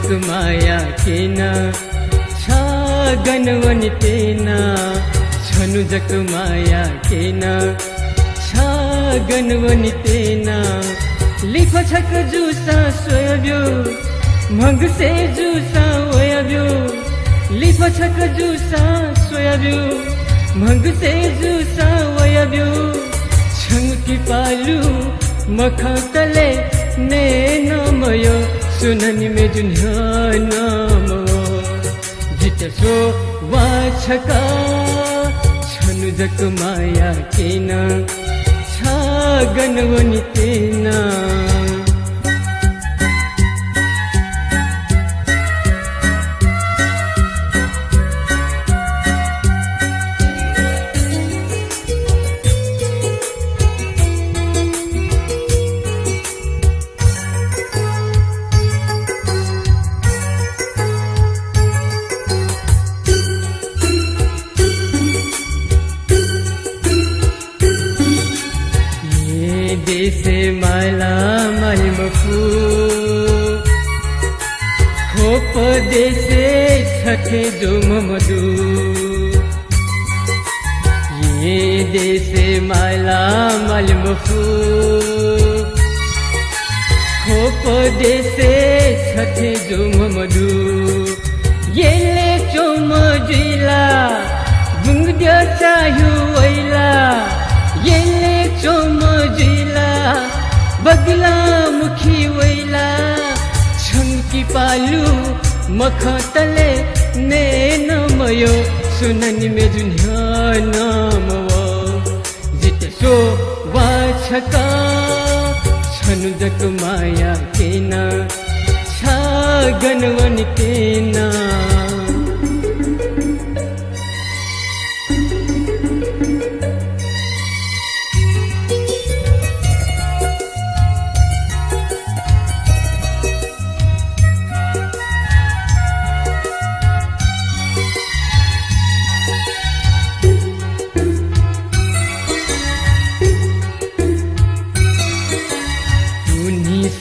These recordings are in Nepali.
जक माया किन गनवनी तेना छनु जक माया किन गनवनी तेना लिफ छक जुसा सोयब्यो मंग से जुसा ओयब्यो लिफ छक जुसा सोयब्यो मंग से जुसा ओयब्यो छंगकी पालू मखा तले ने नमयो सुननी में जुन्हा नामो जितसो वाछका छनु जक माया केना गनवनी तेना देसे माला महिमफू खोप देसे छठे जो ममदू ये देसे माला महिमफू खोप देसे छठे जो ममदू ये ले चोम जिला गुंग दिया चाहू वैला ये ले चोम जिला बगला मुखी वैला छंकी पालू मखा तले ने नमयो सुननी में जुन्हा नामवो जितसो वाछका छनु जक माया केना गनवनी केना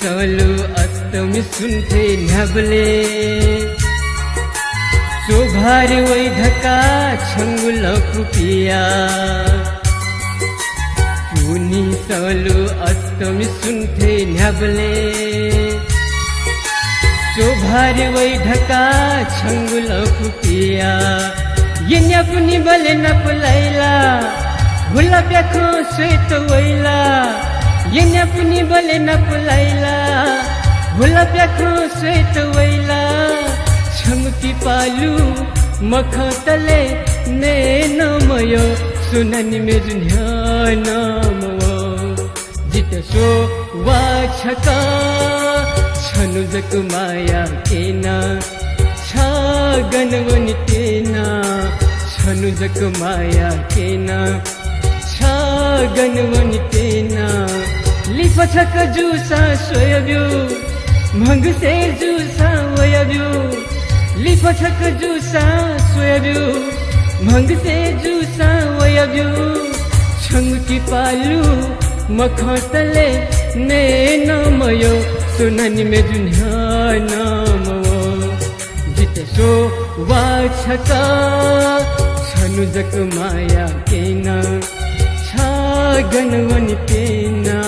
सलो अस्तमी सुनते न्याबले शोभारी वै ढका छंगुल कुपिया पुनी सलो अस्तमी सुनते न्याबले शोभारी वै ढका छंगुल कुपिया ये न्यापुनी बले नपलैला भुला प्याखो श्वेत वैला ये न्यापुनी बले नपलैला भुला प्याखो श्वेत वैला छमकी पालू मखा तले ने नमयो सुननी में जुन्हा नामवो जितसो वाछका छनु जक माया केना गनवनी तेना छनु जक माया केना गनवनी तेना लिफ छक जुसा सोयब्यो मंग से जुसा वयब्यो लिफ छक जुसा सोयब्यो मंग से जुसा वयब्यो छंगकी पालू मखा तले ने नमयो सुननी में जुन्हा नामवो जितसो वाछका छनु जक माया केना गनवनी तेना।